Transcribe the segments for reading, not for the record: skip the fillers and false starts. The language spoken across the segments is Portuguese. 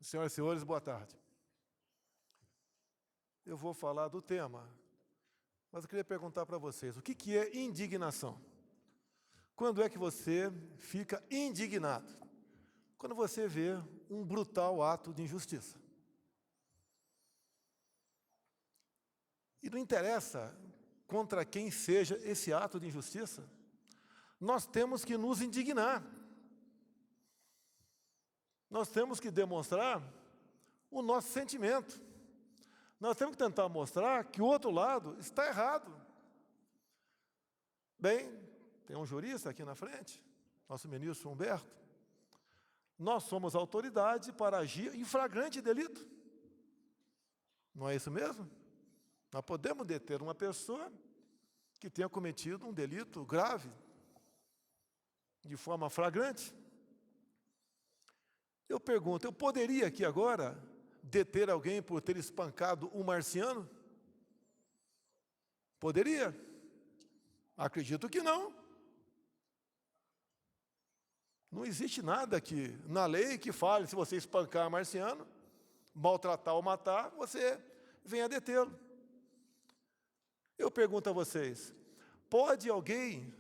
Senhoras e senhores, boa tarde. Eu vou falar do tema, mas eu queria perguntar para vocês, o que é indignação? Quando é que você fica indignado? Quando você vê um brutal ato de injustiça. E não interessa contra quem seja esse ato de injustiça, nós temos que nos indignar. Nós temos que demonstrar o nosso sentimento. Nós temos que tentar mostrar que o outro lado está errado. Bem, tem um jurista aqui na frente, nosso ministro Humberto. Nós somos autoridade para agir em flagrante delito. Não é isso mesmo? Nós podemos deter uma pessoa que tenha cometido um delito grave, de forma flagrante. Eu pergunto, eu poderia aqui agora deter alguém por ter espancado um marciano? Poderia? Acredito que não. Não existe nada aqui na lei que fale, se você espancar marciano, maltratar ou matar, você venha detê-lo. Eu pergunto a vocês, pode alguém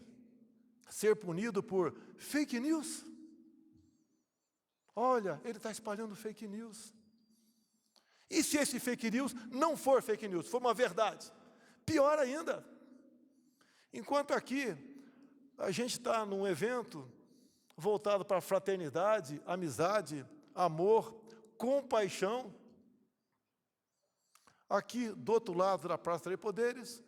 ser punido por fake news? Olha, ele está espalhando fake news. E se esse fake news não for fake news, for uma verdade? Pior ainda. Enquanto aqui a gente está num evento voltado para fraternidade, amizade, amor, compaixão. Aqui, do outro lado da Praça dos Poderes,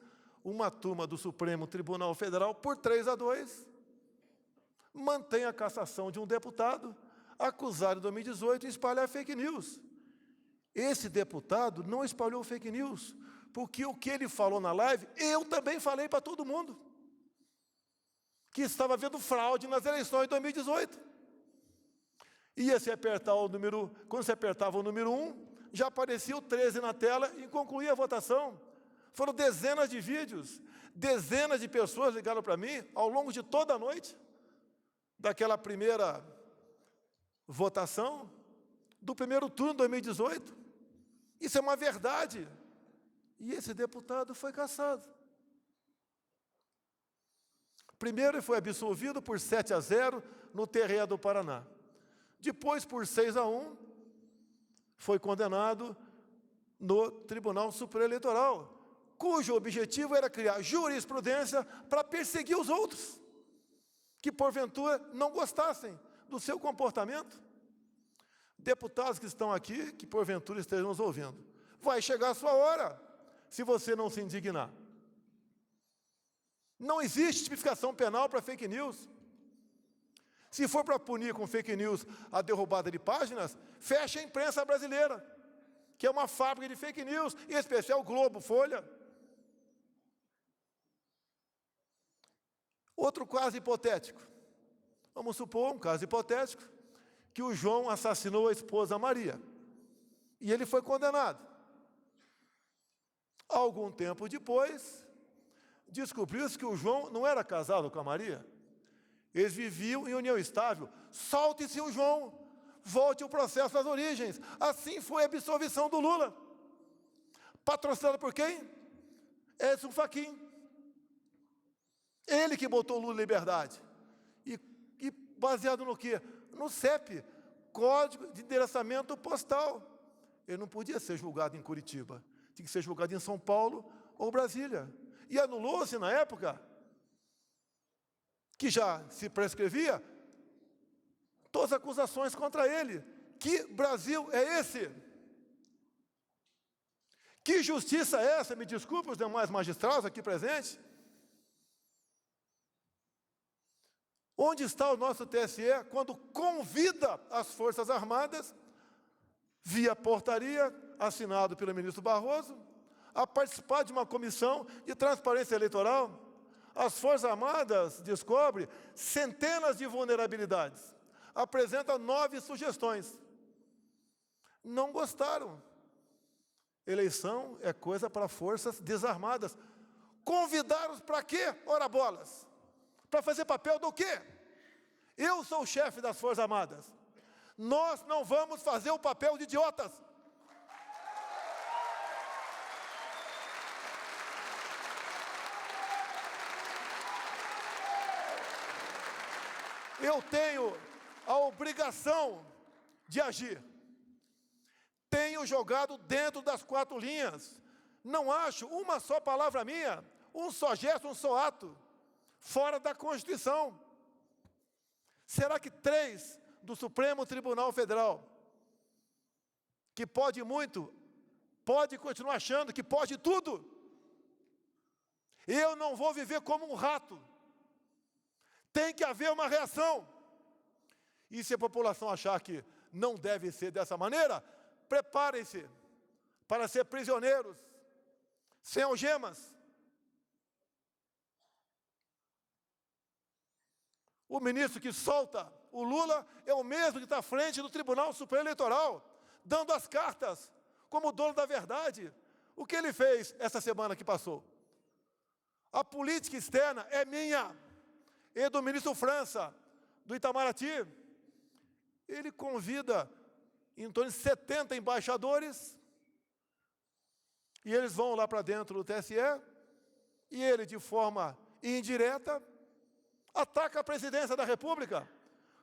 uma turma do Supremo Tribunal Federal, por 3-2, mantém a cassação de um deputado acusado em 2018 de espalhar fake news. Esse deputado não espalhou fake news, porque o que ele falou na live, eu também falei para todo mundo, que estava havendo fraude nas eleições de 2018. Ia se apertar o número, quando se apertava o número 1, já aparecia o 13 na tela e concluía a votação. Foram dezenas de vídeos, dezenas de pessoas ligaram para mim ao longo de toda a noite, daquela primeira votação, do primeiro turno de 2018. Isso é uma verdade. E esse deputado foi cassado. Primeiro ele foi absolvido por 7-0 no TRE do Paraná. Depois, por 6-1, foi condenado no Tribunal Superior Eleitoral, cujo objetivo era criar jurisprudência para perseguir os outros, que porventura não gostassem do seu comportamento. Deputados que estão aqui, que porventura estejam nos ouvindo, vai chegar a sua hora, se você não se indignar. Não existe tipificação penal para fake news. Se for para punir com fake news a derrubada de páginas, fecha a imprensa brasileira, que é uma fábrica de fake news, em especial Globo, Folha. Outro caso hipotético. Vamos supor um caso hipotético, que o João assassinou a esposa Maria. E ele foi condenado. Algum tempo depois, descobriu-se que o João não era casado com a Maria. Eles viviam em união estável. Solte-se o João, volte o processo às origens. Assim foi a absolvição do Lula. Patrocinado por quem? Edson Fachin. Ele que botou o Lula em liberdade. E baseado no quê? No CEP, Código de Endereçamento Postal. Ele não podia ser julgado em Curitiba. Tinha que ser julgado em São Paulo ou Brasília. E anulou-se na época, que já se prescrevia, todas as acusações contra ele. Que Brasil é esse? Que justiça é essa? Me desculpe os demais magistrados aqui presentes. Onde está o nosso TSE quando convida as Forças Armadas, via portaria, assinado pelo ministro Barroso, a participar de uma comissão de transparência eleitoral? As Forças Armadas descobrem centenas de vulnerabilidades, apresentam 9 sugestões. Não gostaram. Eleição é coisa para forças desarmadas. Convidaram-os para quê? Ora bolas. Para fazer papel do quê? Eu sou o chefe das Forças Armadas. Nós não vamos fazer o papel de idiotas. Eu tenho a obrigação de agir. Tenho jogado dentro das 4 linhas. Não acho uma só palavra minha, um só gesto, um só ato, fora da Constituição. Será que 3 do Supremo Tribunal Federal, que pode muito, pode continuar achando que pode tudo? Eu não vou viver como um rato. Tem que haver uma reação. E se a população achar que não deve ser dessa maneira, preparem-se para ser prisioneiros, sem algemas. O ministro que solta o Lula é o mesmo que está à frente do Tribunal Superior Eleitoral, dando as cartas como dono da verdade. O que ele fez essa semana que passou? A política externa é minha e do ministro França, do Itamaraty. Ele convida em torno de 70 embaixadores, e eles vão lá para dentro do TSE, e ele, de forma indireta, ataca a presidência da República,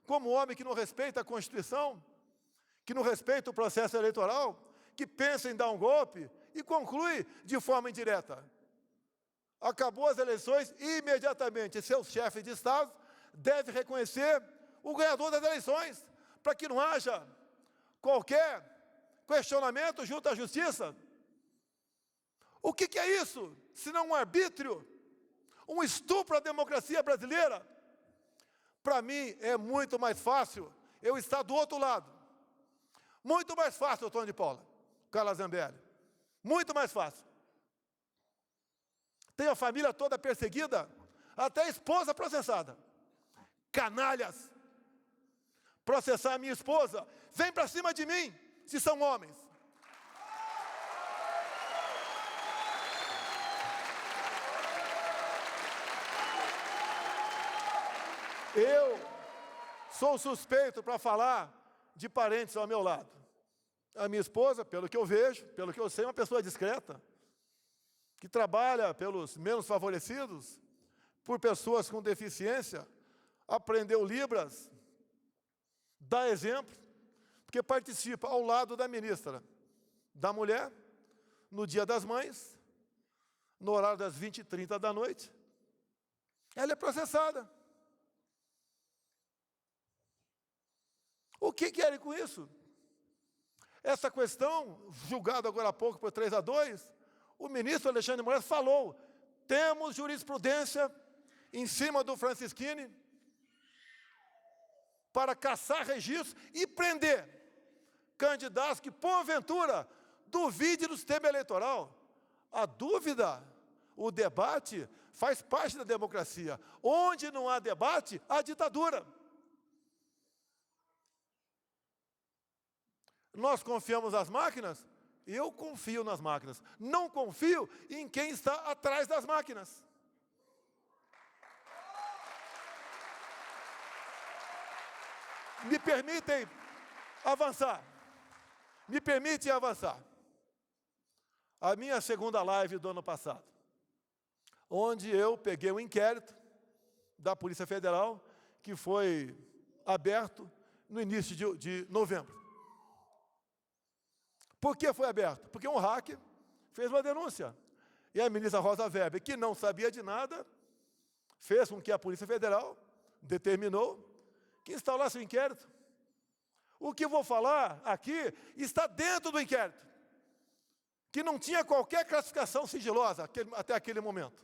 como homem que não respeita a Constituição, que não respeita o processo eleitoral, que pensa em dar um golpe, e conclui de forma indireta. Acabou as eleições, e imediatamente seus chefes de Estado devem reconhecer o ganhador das eleições, para que não haja qualquer questionamento junto à justiça. O que é isso, senão um arbítrio, um estupro à democracia brasileira? Para mim é muito mais fácil eu estar do outro lado. Muito mais fácil, Antônio de Paula, Carla Zambelli. Muito mais fácil. Tem a família toda perseguida, até a esposa processada. Canalhas! Processar a minha esposa, vem para cima de mim, se são homens. Eu sou suspeito para falar de parentes ao meu lado. A minha esposa, pelo que eu vejo, pelo que eu sei, é uma pessoa discreta, que trabalha pelos menos favorecidos, por pessoas com deficiência, aprendeu Libras, dá exemplo, porque participa ao lado da ministra da Mulher, no Dia das Mães, no horário das 20h30 da noite. Ela é processada. O que querem com isso? Essa questão, julgada agora há pouco por 3-2, o ministro Alexandre de Moraes falou, temos jurisprudência em cima do Francisquini para caçar registros e prender candidatos que, porventura, duvidem do sistema eleitoral. A dúvida, o debate, faz parte da democracia. Onde não há debate, há ditadura. Nós confiamos nas máquinas? Eu confio nas máquinas. Não confio em quem está atrás das máquinas. Me permitem avançar. Me permitem avançar. A minha segunda live do ano passado, onde eu peguei um inquérito da Polícia Federal, que foi aberto no início de novembro. Por que foi aberto? Porque um hacker fez uma denúncia. E a ministra Rosa Weber, que não sabia de nada, fez com que a Polícia Federal determinou que instalasse o inquérito. O que eu vou falar aqui está dentro do inquérito, que não tinha qualquer classificação sigilosa até aquele momento.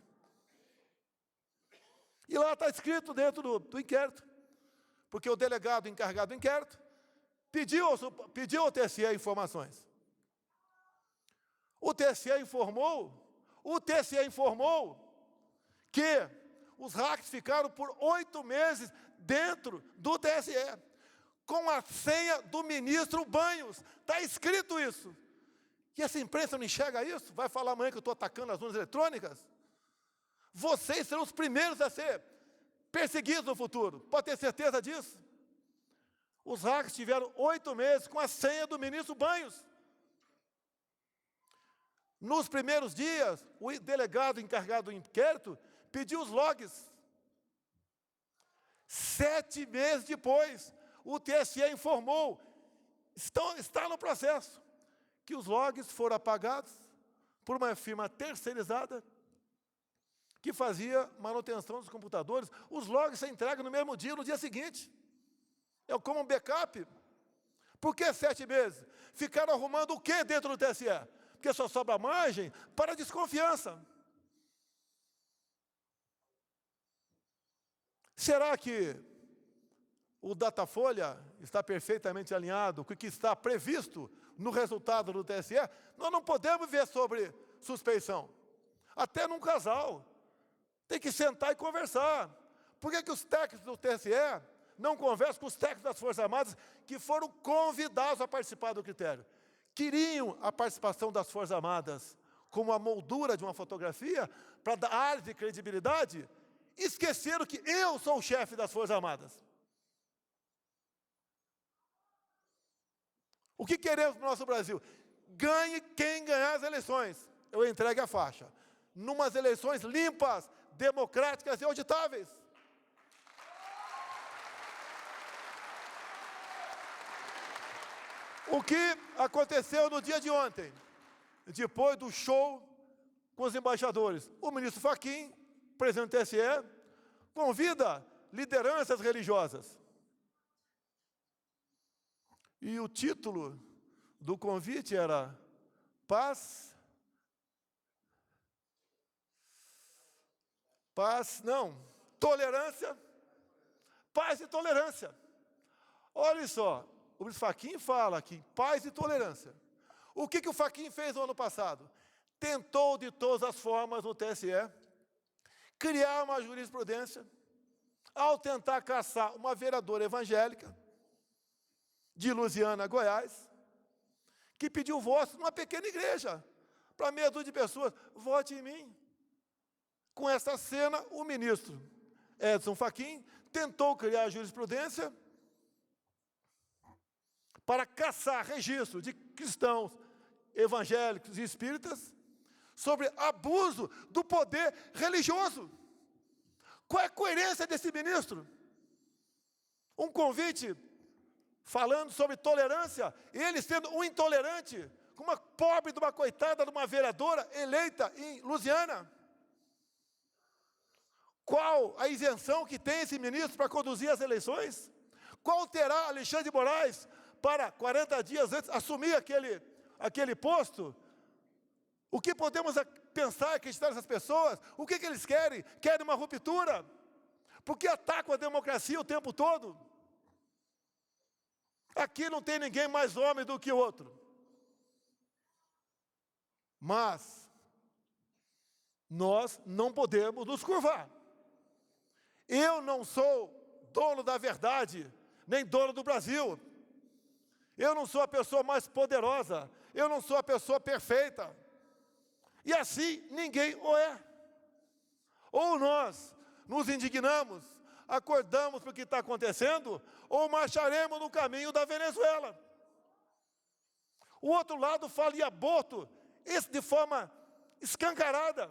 E lá está escrito dentro do inquérito, porque o delegado encarregado do inquérito pediu ao TSE informações. O TSE informou que os hackers ficaram por 8 meses dentro do TSE, com a senha do ministro Banhos. Está escrito isso. E essa imprensa não enxerga isso? Vai falar amanhã que eu estou atacando as urnas eletrônicas? Vocês serão os primeiros a ser perseguidos no futuro. Pode ter certeza disso. Os hackers tiveram 8 meses com a senha do ministro Banhos. Nos primeiros dias, o delegado encarregado do inquérito pediu os logs. 7 meses depois, o TSE informou, está no processo, que os logs foram apagados por uma firma terceirizada que fazia manutenção dos computadores. Os logs são entregues no mesmo dia, no dia seguinte. É como um backup. Por que 7 meses? Ficaram arrumando o que dentro do TSE? Porque só sobra margem para desconfiança. Será que o Datafolha está perfeitamente alinhado com o que está previsto no resultado do TSE? Nós não podemos ver sobre suspeição. Até num casal. Tem que sentar e conversar. Por que os técnicos do TSE não conversam com os técnicos das Forças Armadas que foram convidados a participar do critério? Queriam a participação das Forças Armadas como a moldura de uma fotografia para dar ar de credibilidade. Esqueceram que eu sou o chefe das Forças Armadas. O que queremos no nosso Brasil? Ganhe quem ganhar as eleições. Eu entregue a faixa. Numas eleições limpas, democráticas e auditáveis. O que aconteceu no dia de ontem? Depois do show com os embaixadores, o ministro Fachin, presidente do TSE, convida lideranças religiosas. E o título do convite era tolerância, paz e tolerância. Olha só, o ministro Fachin fala aqui, paz e tolerância. O que o Fachin fez no ano passado? Tentou de todas as formas no TSE criar uma jurisprudência ao tentar caçar uma vereadora evangélica de Lusiânia, Goiás, que pediu voto numa pequena igreja para meia dúzia de pessoas. Vote em mim. Com essa cena, o ministro Edson Fachin tentou criar a jurisprudência para caçar registro de cristãos, evangélicos e espíritas sobre abuso do poder religioso. Qual é a coerência desse ministro? Um convite falando sobre tolerância, ele sendo um intolerante, com uma pobre de uma coitada de uma vereadora eleita em Lusiânia. Qual a isenção que tem esse ministro para conduzir as eleições? Qual terá Alexandre de Moraes para 40 dias antes assumir aquele posto? O que podemos pensar, acreditar nessas pessoas? O que eles querem? Querem uma ruptura? Por que atacam a democracia o tempo todo? Aqui não tem ninguém mais homem do que o outro. Mas nós não podemos nos curvar. Eu não sou dono da verdade, nem dono do Brasil. Eu não sou a pessoa mais poderosa. Eu não sou a pessoa perfeita. E assim ninguém o é. Ou nós nos indignamos, acordamos para o que está acontecendo, ou marcharemos no caminho da Venezuela. O outro lado fala em aborto, esse de forma escancarada.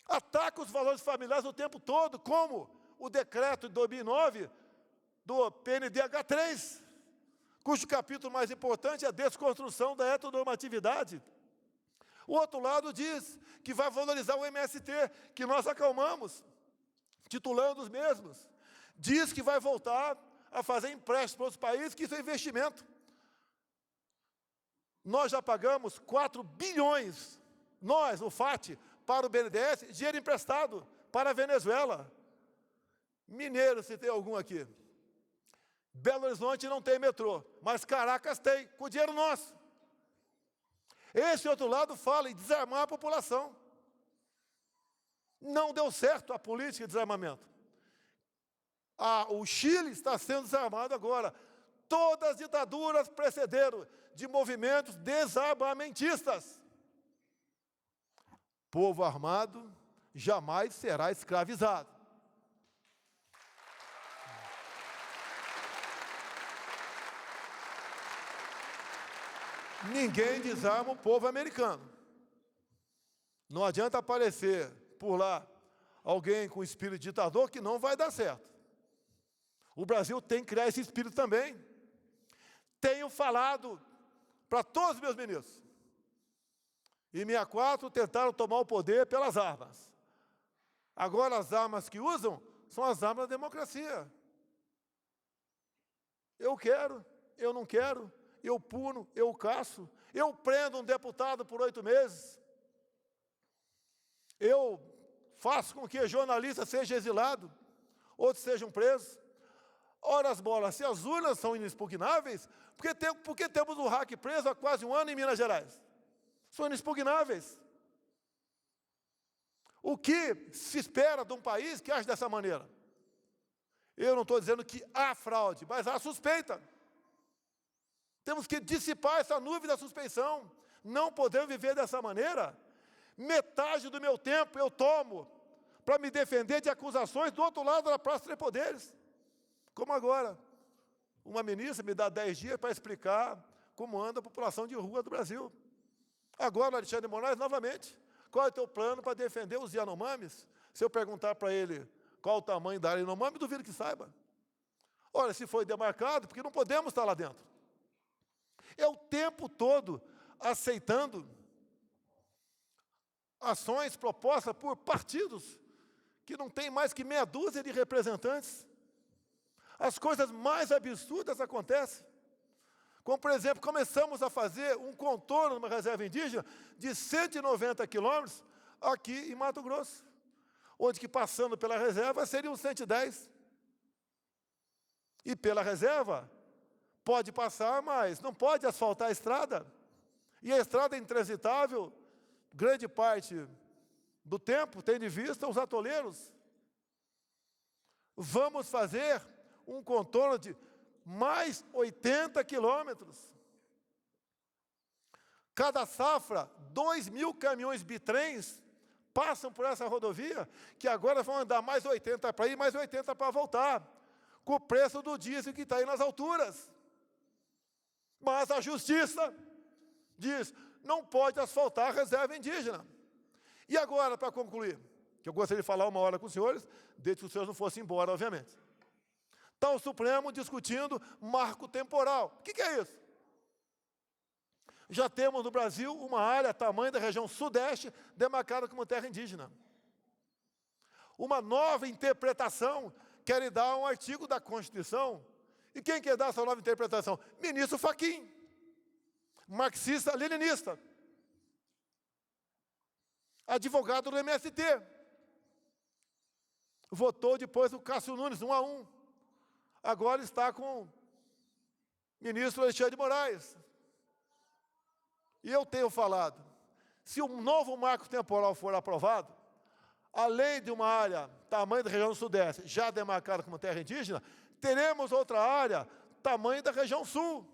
Ataca os valores familiares o tempo todo, como o decreto de 2009 do PNDH3, cujo capítulo mais importante é a desconstrução da heteronormatividade. O outro lado diz que vai valorizar o MST, que nós acalmamos, titulando os mesmos. Diz que vai voltar a fazer empréstimos para outros países, que isso é investimento. Nós já pagamos 4 bilhões, nós, o FAT, para o BNDES, dinheiro emprestado para a Venezuela. Mineiro, se tem algum aqui. Belo Horizonte não tem metrô, mas Caracas tem, com dinheiro nosso. Esse outro lado fala em desarmar a população. Não deu certo a política de desarmamento. O Chile está sendo desarmado agora. Todas as ditaduras precederam de movimentos desarmamentistas. Povo armado jamais será escravizado. Ninguém desarma o povo americano. Não adianta aparecer por lá alguém com espírito ditador que não vai dar certo. O Brasil tem que criar esse espírito também. Tenho falado para todos os meus ministros. Em 64 tentaram tomar o poder pelas armas. Agora as armas que usam são as armas da democracia. Eu quero, eu não quero, eu puno, eu caço, eu prendo um deputado por 8 meses. Eu faço com que jornalista seja exilado, outros sejam presos. Ora as bolas, se as urnas são inexpugnáveis, por que temos o hack preso há quase 1 ano em Minas Gerais? São inexpugnáveis. O que se espera de um país que age dessa maneira? Eu não estou dizendo que há fraude, mas há suspeita. Temos que dissipar essa nuvem da suspeição. Não podemos viver dessa maneira. Metade do meu tempo eu tomo para me defender de acusações do outro lado da Praça dos Três Poderes. Como agora, uma ministra me dá 10 dias para explicar como anda a população de rua do Brasil. Agora, Alexandre de Moraes, novamente, qual é o teu plano para defender os Yanomamis? Se eu perguntar para ele qual o tamanho da área Yanomami, duvido que saiba. Olha, se foi demarcado, porque não podemos estar lá dentro. É o tempo todo aceitando ações propostas por partidos que não tem mais que meia dúzia de representantes. As coisas mais absurdas acontecem. Como, por exemplo, começamos a fazer um contorno numa reserva indígena de 190 quilômetros aqui em Mato Grosso, onde que passando pela reserva seriam 110. E pela reserva pode passar, mas não pode asfaltar a estrada. E a estrada é intransitável, grande parte do tempo, tendo em vista os atoleiros. Vamos fazer um contorno de mais 80 quilômetros. Cada safra, 2.000 caminhões bitrens passam por essa rodovia, que agora vão andar mais 80 para ir, mais 80 para voltar, com o preço do diesel que está aí nas alturas. Mas a justiça diz, não pode asfaltar a reserva indígena. E agora, para concluir, que eu gostaria de falar 1 hora com os senhores, desde que os senhores não fossem embora, obviamente. Está o Supremo discutindo marco temporal. O que é isso? Já temos no Brasil uma área, tamanho da região sudeste, demarcada como terra indígena. Uma nova interpretação quer dar um artigo da Constituição. E quem quer dar essa nova interpretação? Ministro Fachin, marxista-leninista, advogado do MST. Votou depois o Cássio Nunes, 1-1. Agora está com o ministro Alexandre de Moraes. E eu tenho falado, se um novo marco temporal for aprovado, além de uma área, tamanho da região sudeste, já demarcada como terra indígena, teremos outra área, tamanho da região sul,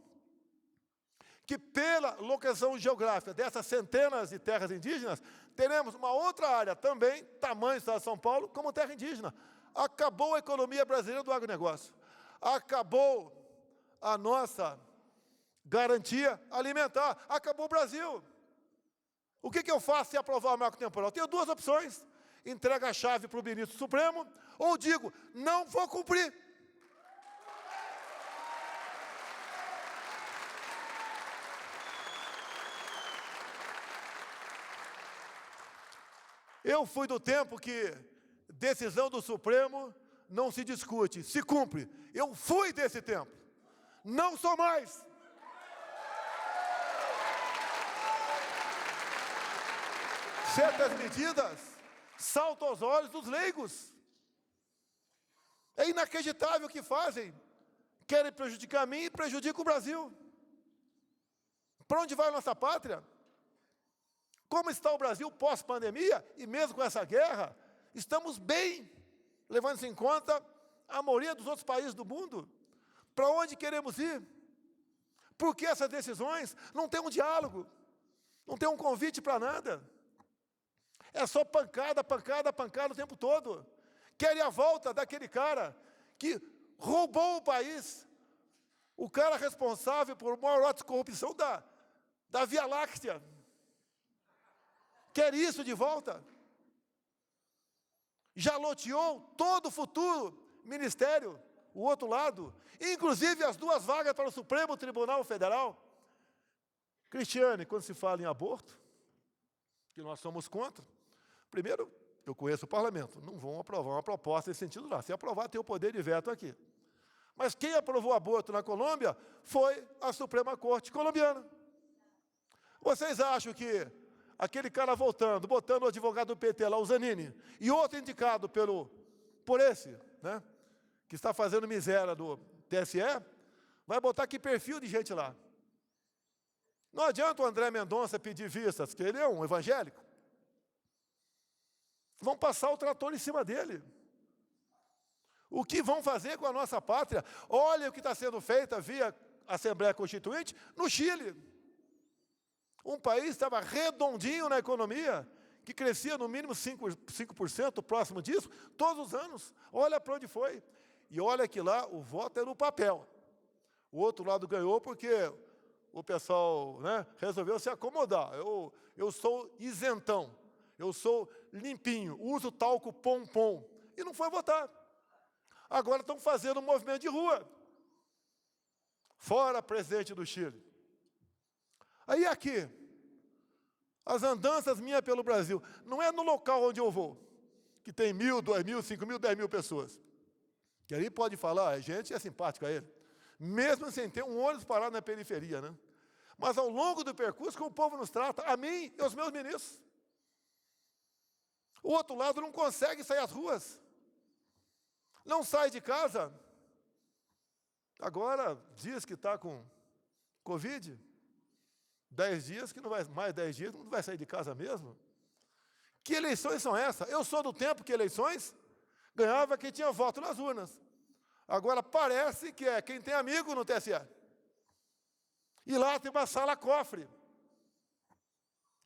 que pela localização geográfica dessas centenas de terras indígenas, teremos uma outra área também, tamanho do estado de São Paulo, como terra indígena. Acabou a economia brasileira do agronegócio. Acabou a nossa garantia alimentar. Acabou o Brasil. O que eu faço se aprovar o marco temporal? Tenho 2 opções. Entrega a chave para o ministro Supremo, ou digo, não vou cumprir. Eu fui do tempo que decisão do Supremo não se discute, se cumpre. Eu fui desse tempo. Não sou mais. Certas medidas saltam aos olhos dos leigos. É inacreditável o que fazem. Querem prejudicar a mim e prejudicam o Brasil. Para onde vai a nossa pátria? Como está o Brasil pós-pandemia, e mesmo com essa guerra, estamos bem, levando-se em conta a maioria dos outros países do mundo. Para onde queremos ir? Porque essas decisões não têm um diálogo, não tem um convite para nada. É só pancada, pancada, pancada o tempo todo. Querem a volta daquele cara que roubou o país, o cara responsável por maior ato de corrupção da Via Láctea. Quer isso de volta? Já loteou todo o futuro ministério, o outro lado, inclusive as 2 vagas para o Supremo Tribunal Federal. Cristiane, quando se fala em aborto, que nós somos contra, primeiro, eu conheço o parlamento, não vão aprovar uma proposta nesse sentido lá. Se aprovar, tem o poder de veto aqui. Mas quem aprovou o aborto na Colômbia foi a Suprema Corte colombiana. Vocês acham que aquele cara voltando, botando o advogado do PT lá, o Zanini, e outro indicado por esse, né, que está fazendo miséria do TSE, vai botar que perfil de gente lá? Não adianta o André Mendonça pedir vistas, que ele é um evangélico. Vão passar o trator em cima dele. O que vão fazer com a nossa pátria? Olha o que está sendo feito via Assembleia Constituinte no Chile. Um país estava redondinho na economia, que crescia no mínimo 5%, próximo disso, todos os anos. Olha para onde foi. E olha que lá o voto é no papel. O outro lado ganhou porque o pessoal, né, resolveu se acomodar. Eu sou isentão, eu sou limpinho, uso talco pom-pom. E não foi votar. Agora estão fazendo um movimento de rua. Fora presidente do Chile. Aí aqui, as andanças minhas pelo Brasil, não é no local onde eu vou, que tem 1.000, 2.000, 5.000, 10.000 pessoas. Que aí pode falar, a gente é simpático a ele. Mesmo sem ter um ônibus parado na periferia, né? Mas ao longo do percurso, como o povo nos trata, a mim e aos meus ministros. O outro lado não consegue sair às ruas. Não sai de casa. Agora diz que está com Covid. 10 dias, que não vai, mais 10 dias, não vai sair de casa mesmo. Que eleições são essas? Eu sou do tempo que eleições ganhava quem tinha voto nas urnas. Agora parece que é quem tem amigo no TSE. E lá tem uma sala cofre,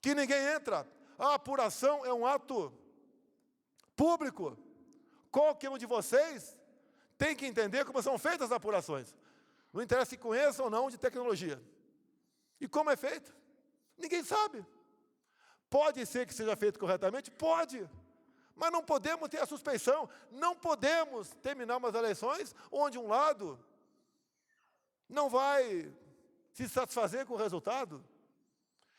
que ninguém entra. A apuração é um ato público. Qualquer um de vocês tem que entender como são feitas as apurações. Não interessa se conheçam ou não de tecnologia. E como é feito? Ninguém sabe. Pode ser que seja feito corretamente? Pode. Mas não podemos ter a suspeição. Não podemos terminar umas eleições onde um lado não vai se satisfazer com o resultado.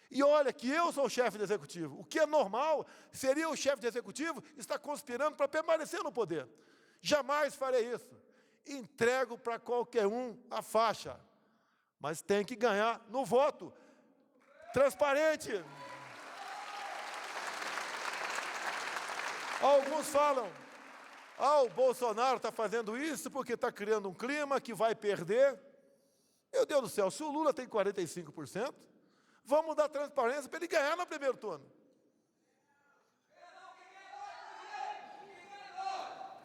E olha que eu sou o chefe do executivo. O que é normal seria o chefe do executivo estar conspirando para permanecer no poder. Jamais farei isso. Entrego para qualquer um a faixa. Mas tem que ganhar no voto. Transparente. Alguns falam, o Bolsonaro está fazendo isso porque está criando um clima que vai perder. Meu Deus do céu, se o Lula tem 45%, vamos dar transparência para ele ganhar no primeiro turno.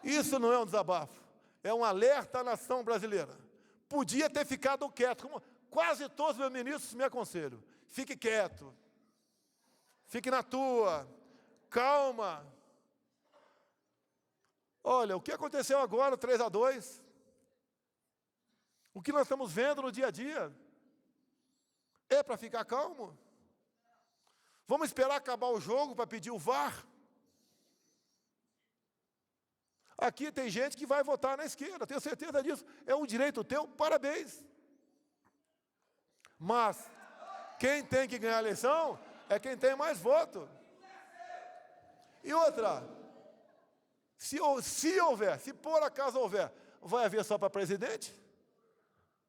Isso não é um desabafo, é um alerta à nação brasileira. Podia ter ficado quieto, como quase todos os meus ministros me aconselham. Fique quieto, fique na tua, calma. Olha, o que aconteceu agora, 3-2, o que nós estamos vendo no dia a dia, é para ficar calmo? Vamos esperar acabar o jogo para pedir o VAR? Aqui tem gente que vai votar na esquerda, tenho certeza disso. É um direito teu, parabéns. Mas quem tem que ganhar a eleição é quem tem mais voto. E outra, se houver, se por acaso houver, vai haver só para presidente?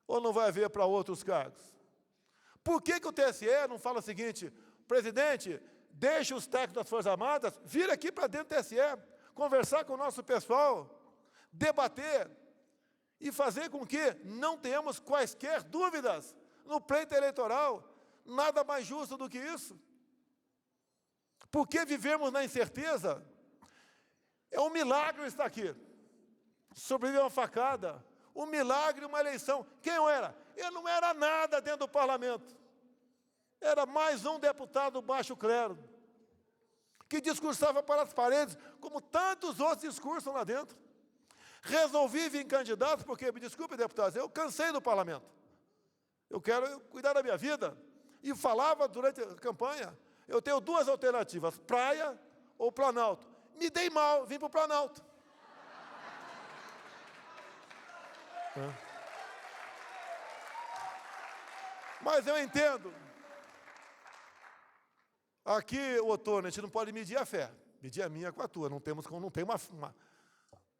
Ou não vai haver para outros cargos? Por que o TSE não fala o seguinte, presidente, deixe os técnicos das Forças Armadas vir aqui para dentro do TSE, conversar com o nosso pessoal, debater e fazer com que não tenhamos quaisquer dúvidas no pleito eleitoral. Nada mais justo do que isso. Por que vivemos na incerteza? É um milagre estar aqui. Sobreviver uma facada. Um milagre, uma eleição. Quem eu era? Eu não era nada dentro do parlamento. Era mais um deputado baixo clero, que discursava para as paredes, como tantos outros discursam lá dentro. Resolvi vir candidato, porque, me desculpe, deputados, eu cansei do parlamento. Eu quero cuidar da minha vida. E falava durante a campanha, eu tenho duas alternativas, praia ou Planalto. Me dei mal, vim para o Planalto. Mas eu entendo. Aqui, Otônio, a gente não pode medir a fé. Medir a minha com a tua. Não tem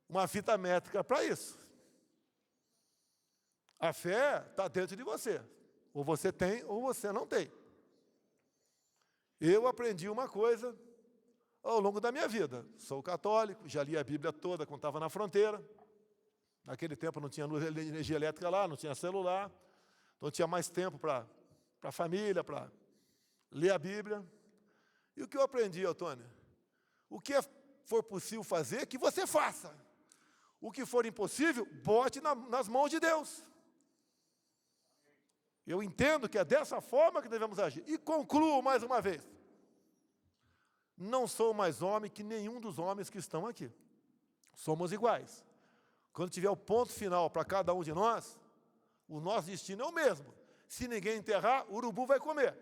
uma fita métrica para isso. A fé está dentro de você. Ou você tem, ou você não tem. Eu aprendi uma coisa ao longo da minha vida. Sou católico, já li a Bíblia toda quando estava na fronteira. Naquele tempo não tinha energia elétrica lá, não tinha celular. Então tinha mais tempo para a família, para ler a Bíblia. E o que eu aprendi, Otônio? O que for possível fazer, que você faça. O que for impossível, bote nas mãos de Deus. Eu entendo que é dessa forma que devemos agir. E concluo mais uma vez. Não sou mais homem que nenhum dos homens que estão aqui. Somos iguais. Quando tiver o ponto final para cada um de nós, o nosso destino é o mesmo. Se ninguém enterrar, o urubu vai comer.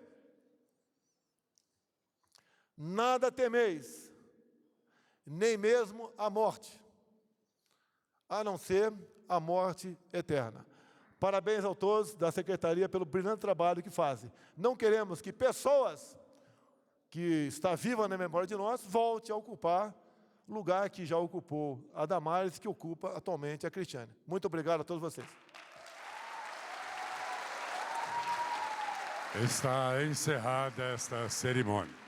Nada temeis, nem mesmo a morte, a não ser a morte eterna. Parabéns a todos da Secretaria pelo brilhante trabalho que fazem. Não queremos que pessoas que estão vivas na memória de nós voltem a ocupar lugar que já ocupou a Damares, que ocupa atualmente a Cristiane. Muito obrigado a todos vocês. Está encerrada esta cerimônia.